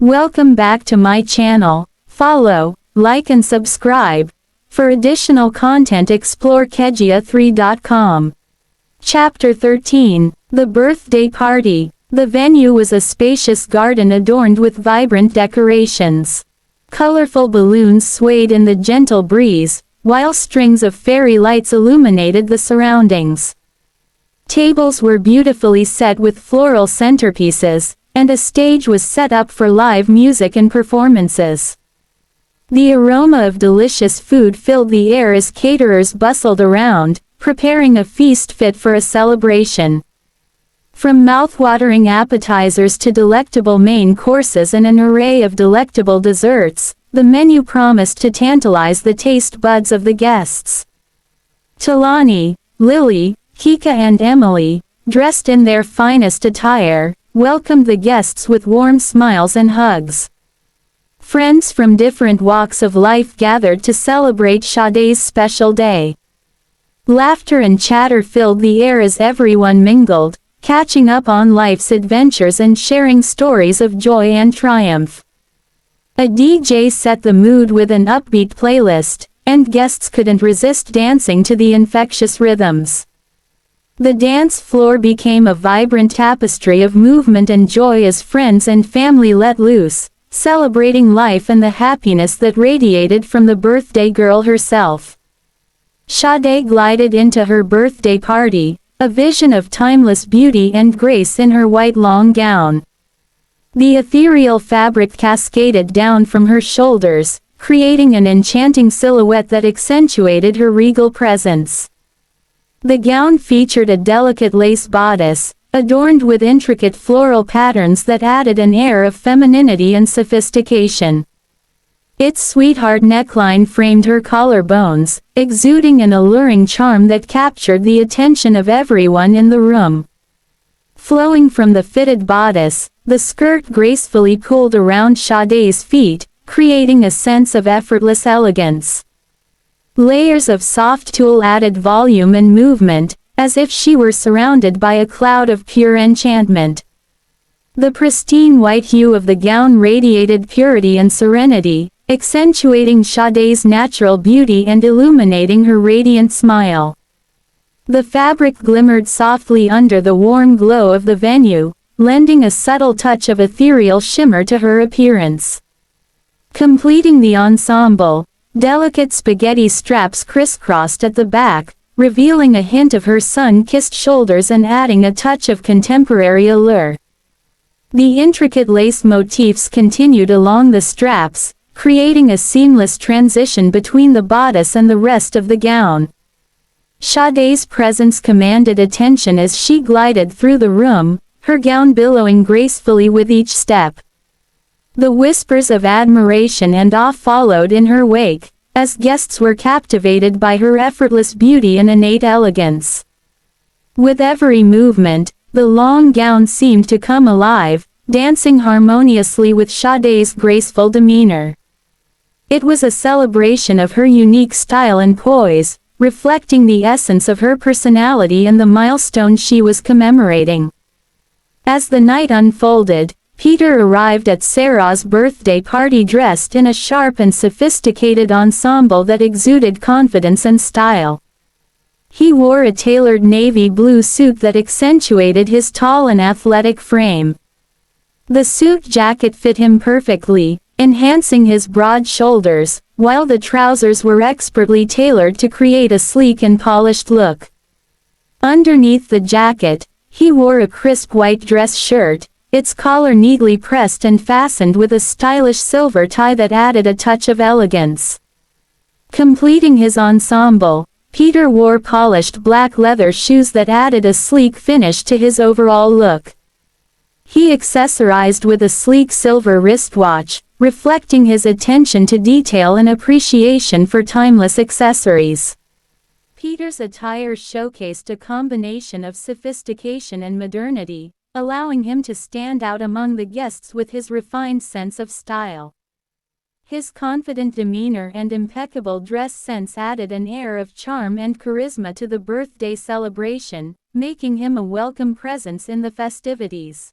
Welcome back to my channel. Follow, like and subscribe. For additional content explore Kegia3.com. Chapter 13. The Birthday Party. The venue was a spacious garden adorned with vibrant decorations. Colorful balloons swayed in the gentle breeze, while strings of fairy lights illuminated the surroundings. Tables were beautifully set with floral centerpieces, and a stage was set up for live music and performances. The aroma of delicious food filled the air as caterers bustled around, preparing a feast fit for a celebration. From mouth-watering appetizers to delectable main courses and an array of delectable desserts, the menu promised to tantalize the taste buds of the guests. Talani, Lily, Kika and Emily, dressed in their finest attire, welcomed the guests with warm smiles and hugs. Friends from different walks of life gathered to celebrate Sade's special day. Laughter and chatter filled the air as everyone mingled, catching up on life's adventures and sharing stories of joy and triumph. A DJ set the mood with an upbeat playlist, and guests couldn't resist dancing to the infectious rhythms. The dance floor became a vibrant tapestry of movement and joy as friends and family let loose, celebrating life and the happiness that radiated from the birthday girl herself. Sade glided into her birthday party, a vision of timeless beauty and grace in her white long gown. The ethereal fabric cascaded down from her shoulders, creating an enchanting silhouette that accentuated her regal presence. The gown featured a delicate lace bodice, adorned with intricate floral patterns that added an air of femininity and sophistication. Its sweetheart neckline framed her collarbones, exuding an alluring charm that captured the attention of everyone in the room. Flowing from the fitted bodice, the skirt gracefully pulled around Sade's feet, creating a sense of effortless elegance. Layers of soft tulle added volume and movement, as if she were surrounded by a cloud of pure enchantment. The pristine white hue of the gown radiated purity and serenity, accentuating Sade's natural beauty and illuminating her radiant smile. The fabric glimmered softly under the warm glow of the venue, lending a subtle touch of ethereal shimmer to her appearance. Completing the ensemble, delicate spaghetti straps crisscrossed at the back, revealing a hint of her sun-kissed shoulders and adding a touch of contemporary allure. The intricate lace motifs continued along the straps, creating a seamless transition between the bodice and the rest of the gown. Sade's presence commanded attention as she glided through the room, her gown billowing gracefully with each step. The whispers of admiration and awe followed in her wake, as guests were captivated by her effortless beauty and innate elegance. With every movement, the long gown seemed to come alive, dancing harmoniously with Sade's graceful demeanor. It was a celebration of her unique style and poise, reflecting the essence of her personality and the milestone she was commemorating. As the night unfolded, Peter arrived at Sarah's birthday party dressed in a sharp and sophisticated ensemble that exuded confidence and style. He wore a tailored navy blue suit that accentuated his tall and athletic frame. The suit jacket fit him perfectly, enhancing his broad shoulders, while the trousers were expertly tailored to create a sleek and polished look. Underneath the jacket, he wore a crisp white dress shirt, its collar neatly pressed and fastened with a stylish silver tie that added a touch of elegance. Completing his ensemble, Peter wore polished black leather shoes that added a sleek finish to his overall look. He accessorized with a sleek silver wristwatch, reflecting his attention to detail and appreciation for timeless accessories. Peter's attire showcased a combination of sophistication and modernity, allowing him to stand out among the guests with his refined sense of style. His confident demeanor and impeccable dress sense added an air of charm and charisma to the birthday celebration, making him a welcome presence in the festivities.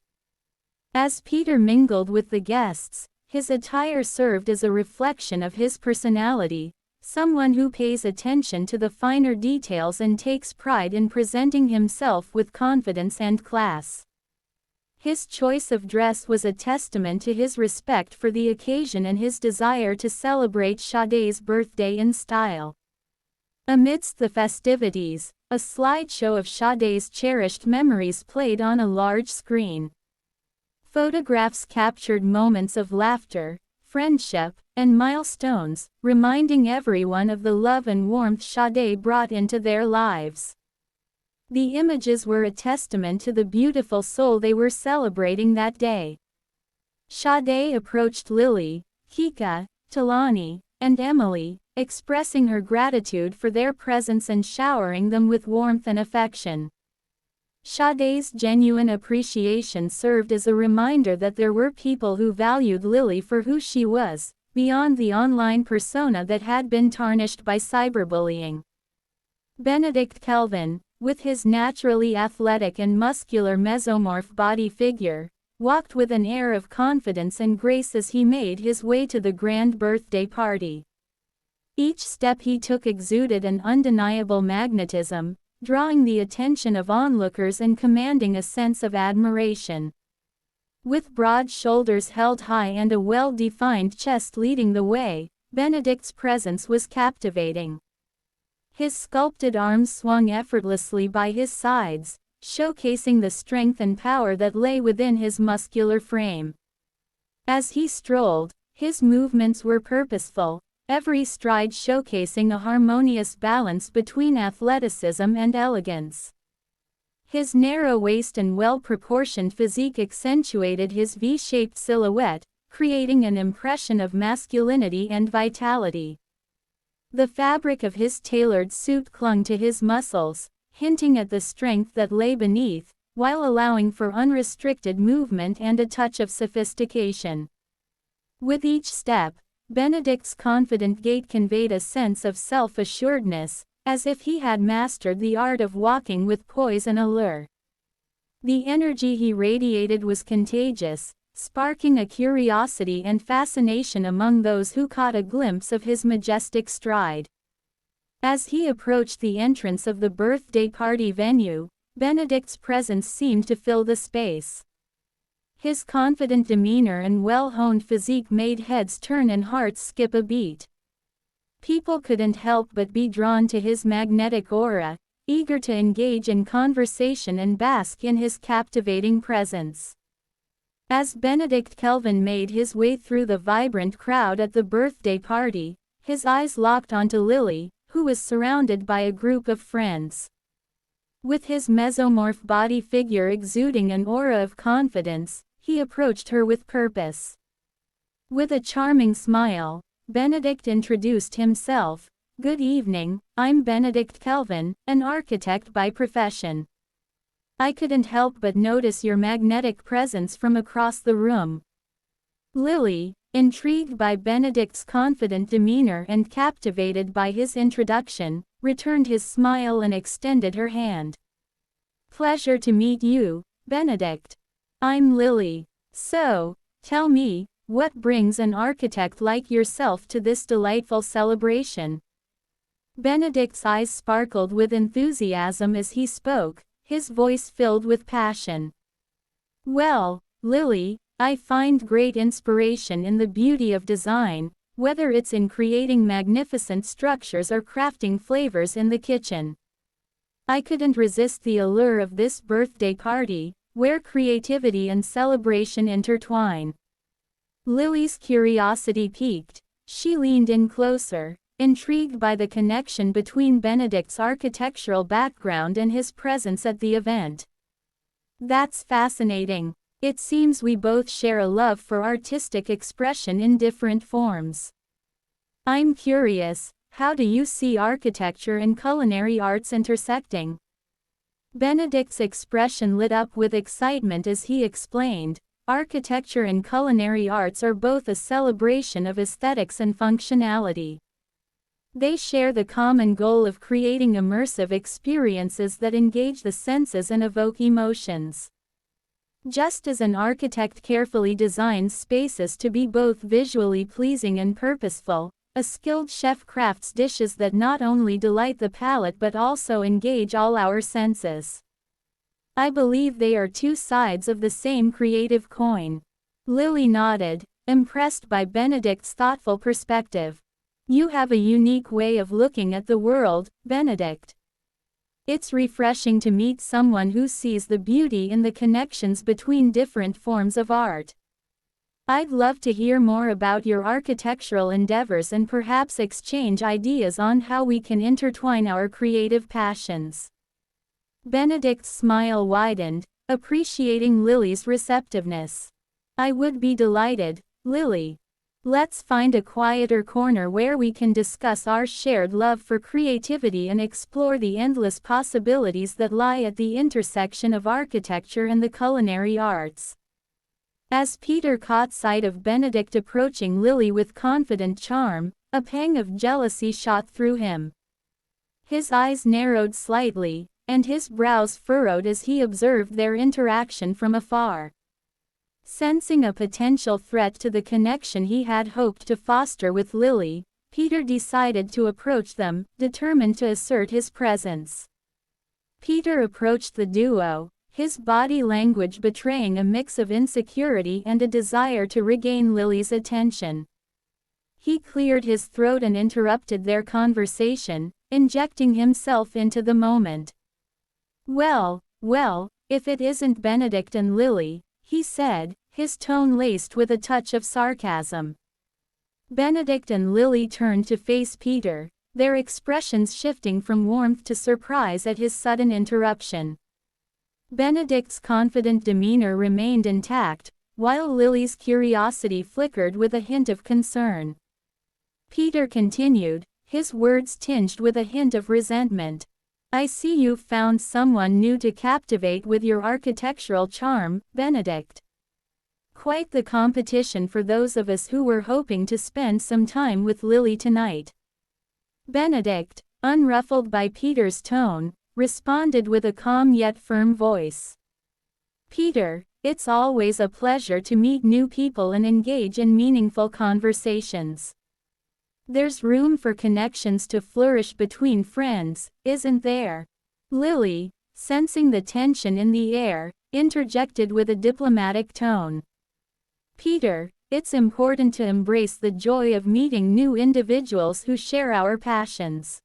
As Peter mingled with the guests, his attire served as a reflection of his personality, someone who pays attention to the finer details and takes pride in presenting himself with confidence and class. His choice of dress was a testament to his respect for the occasion and his desire to celebrate Sade's birthday in style. Amidst the festivities, a slideshow of Sade's cherished memories played on a large screen. Photographs captured moments of laughter, friendship, and milestones, reminding everyone of the love and warmth Sade brought into their lives. The images were a testament to the beautiful soul they were celebrating that day. Sade approached Lily, Kika, Talani, and Emily, expressing her gratitude for their presence and showering them with warmth and affection. Sade's genuine appreciation served as a reminder that there were people who valued Lily for who she was, beyond the online persona that had been tarnished by cyberbullying. Benedict Kelvin, with his naturally athletic and muscular mesomorph body figure, walked with an air of confidence and grace as he made his way to the grand birthday party. Each step he took exuded an undeniable magnetism, drawing the attention of onlookers and commanding a sense of admiration. With broad shoulders held high and a well-defined chest leading the way, Benedict's presence was captivating. His sculpted arms swung effortlessly by his sides, showcasing the strength and power that lay within his muscular frame. As he strolled, his movements were purposeful, every stride showcasing a harmonious balance between athleticism and elegance. His narrow waist and well-proportioned physique accentuated his V-shaped silhouette, creating an impression of masculinity and vitality. The fabric of his tailored suit clung to his muscles, hinting at the strength that lay beneath, while allowing for unrestricted movement and a touch of sophistication. With each step, Benedict's confident gait conveyed a sense of self-assuredness, as if he had mastered the art of walking with poise and allure. The energy he radiated was contagious, sparking a curiosity and fascination among those who caught a glimpse of his majestic stride. As he approached the entrance of the birthday party venue, Benedict's presence seemed to fill the space. His confident demeanor and well-honed physique made heads turn and hearts skip a beat. People couldn't help but be drawn to his magnetic aura, eager to engage in conversation and bask in his captivating presence. As Benedict Kelvin made his way through the vibrant crowd at the birthday party, his eyes locked onto Lily, who was surrounded by a group of friends. With his mesomorph body figure exuding an aura of confidence, he approached her with purpose. With a charming smile, Benedict introduced himself. "Good evening, I'm Benedict Kelvin, an architect by profession. I couldn't help but notice your magnetic presence from across the room." Lily, intrigued by Benedict's confident demeanor and captivated by his introduction, returned his smile and extended her hand. "Pleasure to meet you, Benedict. I'm Lily. So, tell me, what brings an architect like yourself to this delightful celebration?" Benedict's eyes sparkled with enthusiasm as he spoke, his voice filled with passion. "Well, Lily, I find great inspiration in the beauty of design, whether it's in creating magnificent structures or crafting flavors in the kitchen. I couldn't resist the allure of this birthday party, where creativity and celebration intertwine." Lily's curiosity piqued. She leaned in closer, intrigued by the connection between Benedict's architectural background and his presence at the event. "That's fascinating. It seems we both share a love for artistic expression in different forms. I'm curious, how do you see architecture and culinary arts intersecting?" Benedict's expression lit up with excitement as he explained, "Architecture and culinary arts are both a celebration of aesthetics and functionality. They share the common goal of creating immersive experiences that engage the senses and evoke emotions. Just as an architect carefully designs spaces to be both visually pleasing and purposeful, a skilled chef crafts dishes that not only delight the palate but also engage all our senses. I believe they are two sides of the same creative coin. Lily nodded, impressed by Benedict's thoughtful perspective. You have a unique way of looking at the world, Benedict. It's refreshing to meet someone who sees the beauty in the connections between different forms of art. I'd love to hear more about your architectural endeavors and perhaps exchange ideas on how we can intertwine our creative passions. Benedict's smile widened, appreciating Lily's receptiveness. I would be delighted, Lily. Let's find a quieter corner where we can discuss our shared love for creativity and explore the endless possibilities that lie at the intersection of architecture and the culinary arts. As Peter caught sight of Benedict approaching Lily with confident charm, a pang of jealousy shot through him. His eyes narrowed slightly, and his brows furrowed as he observed their interaction from afar. Sensing a potential threat to the connection he had hoped to foster with Lily, Peter decided to approach them, determined to assert his presence. Peter approached the duo, his body language betraying a mix of insecurity and a desire to regain Lily's attention. He cleared his throat and interrupted their conversation, injecting himself into the moment. Well, if it isn't Benedict and Lily, he said, his tone laced with a touch of sarcasm. Benedict and Lily turned to face Peter, their expressions shifting from warmth to surprise at his sudden interruption. Benedict's confident demeanor remained intact, while Lily's curiosity flickered with a hint of concern. Peter continued, his words tinged with a hint of resentment. I see you've found someone new to captivate with your architectural charm, Benedict. Quite the competition for those of us who were hoping to spend some time with Lily tonight. Benedict, unruffled by Peter's tone, responded with a calm yet firm voice. Peter, it's always a pleasure to meet new people and engage in meaningful conversations. There's room for connections to flourish between friends, isn't there? Lily, sensing the tension in the air, interjected with a diplomatic tone. Peter, it's important to embrace the joy of meeting new individuals who share our passions.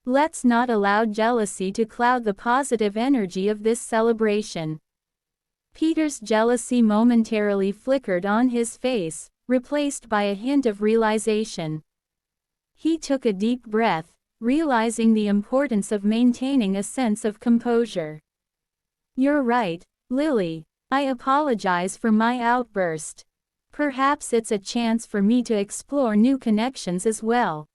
Let's not allow jealousy to cloud the positive energy of this celebration. Peter's jealousy momentarily flickered on his face, replaced by a hint of realization. He took a deep breath, realizing the importance of maintaining a sense of composure. You're right, Lily. I apologize for my outburst. Perhaps it's a chance for me to explore new connections as well.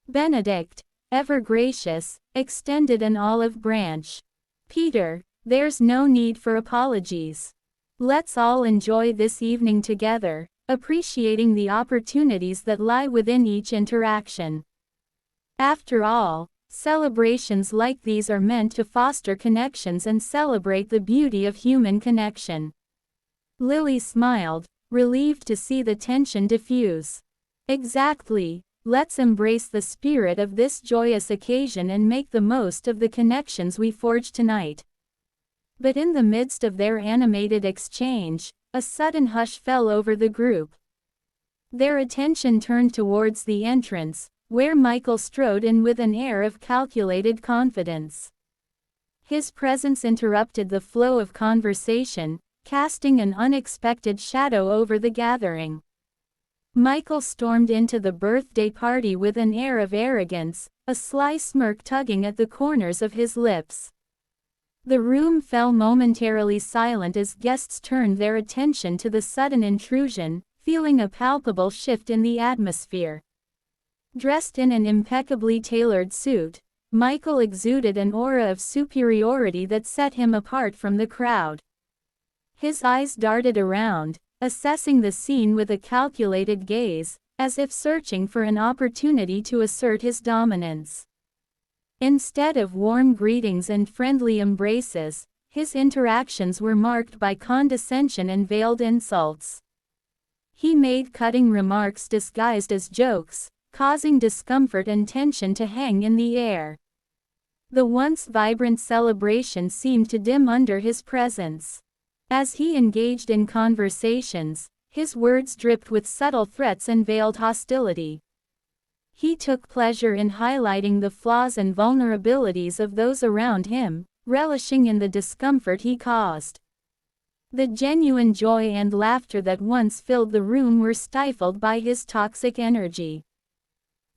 Benedict, ever gracious, extended an olive branch. Peter, there's no need for apologies. Let's all enjoy this evening together, appreciating the opportunities that lie within each interaction. After all, celebrations like these are meant to foster connections and celebrate the beauty of human connection. Lily smiled, relieved to see the tension diffuse. Exactly, let's embrace the spirit of this joyous occasion and make the most of the connections we forge tonight. But in the midst of their animated exchange, a sudden hush fell over the group. Their attention turned towards the entrance, where Michael strode in with an air of calculated confidence. His presence interrupted the flow of conversation, casting an unexpected shadow over the gathering. Michael stormed into the birthday party with an air of arrogance, a sly smirk tugging at the corners of his lips. The room fell momentarily silent as guests turned their attention to the sudden intrusion, feeling a palpable shift in the atmosphere. Dressed in an impeccably tailored suit, Michael exuded an aura of superiority that set him apart from the crowd. His eyes darted around, assessing the scene with a calculated gaze, as if searching for an opportunity to assert his dominance. Instead of warm greetings and friendly embraces, his interactions were marked by condescension and veiled insults. He made cutting remarks disguised as jokes, causing discomfort and tension to hang in the air. The once vibrant celebration seemed to dim under his presence. As he engaged in conversations, his words dripped with subtle threats and veiled hostility. He took pleasure in highlighting the flaws and vulnerabilities of those around him, relishing in the discomfort he caused. The genuine joy and laughter that once filled the room were stifled by his toxic energy.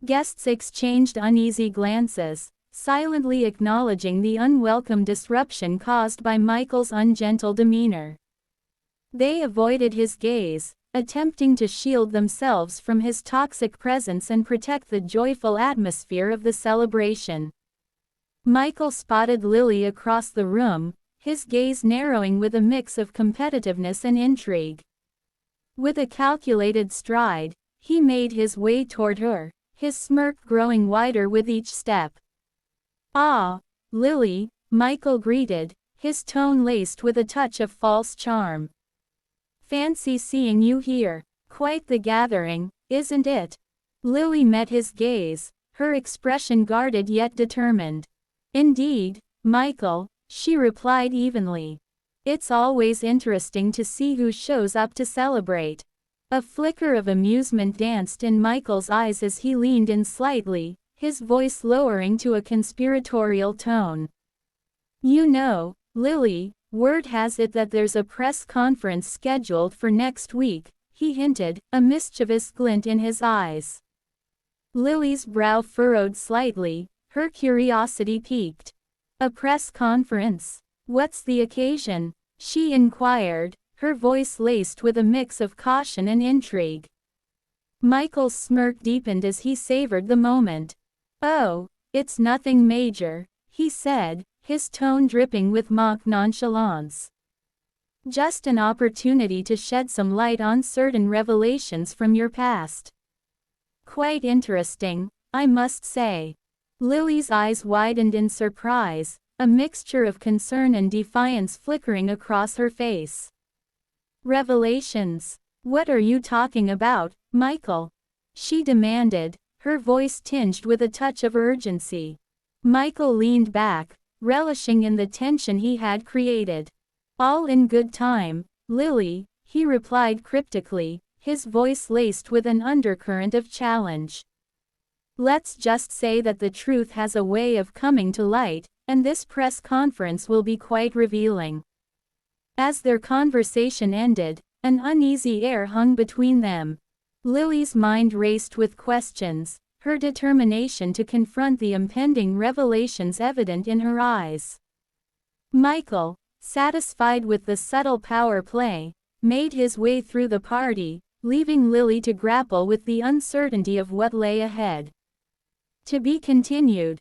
Guests exchanged uneasy glances, silently acknowledging the unwelcome disruption caused by Michael's ungentle demeanor. They avoided his gaze, attempting to shield themselves from his toxic presence and protect the joyful atmosphere of the celebration. Michael spotted Lily across the room, his gaze narrowing with a mix of competitiveness and intrigue. With a calculated stride, he made his way toward her, his smirk growing wider with each step. "Ah, Lily," Michael greeted, his tone laced with a touch of false charm. "Fancy seeing you here. Quite the gathering, isn't it?" Lily met his gaze, her expression guarded yet determined. "Indeed, Michael," she replied evenly. "It's always interesting to see who shows up to celebrate." A flicker of amusement danced in Michael's eyes as he leaned in slightly, his voice lowering to a conspiratorial tone. "You know, Lily, word has it that there's a press conference scheduled for next week," he hinted, a mischievous glint in his eyes. Lily's brow furrowed slightly, her curiosity piqued. "A press conference? What's the occasion?" she inquired, her voice laced with a mix of caution and intrigue. Michael's smirk deepened as he savored the moment. "Oh, it's nothing major," he said, his tone dripping with mock nonchalance. "Just an opportunity to shed some light on certain revelations from your past. Quite interesting, I must say." Lily's eyes widened in surprise, a mixture of concern and defiance flickering across her face. "Revelations? What are you talking about, Michael?" she demanded, her voice tinged with a touch of urgency. Michael leaned back, relishing in the tension he had created. "All in good time, Lily," he replied cryptically, his voice laced with an undercurrent of challenge. "Let's just say that the truth has a way of coming to light, and this press conference will be quite revealing." As their conversation ended, an uneasy air hung between them. Lily's mind raced with questions, her determination to confront the impending revelations evident in her eyes. Michael, satisfied with the subtle power play, made his way through the party, leaving Lily to grapple with the uncertainty of what lay ahead. To be continued.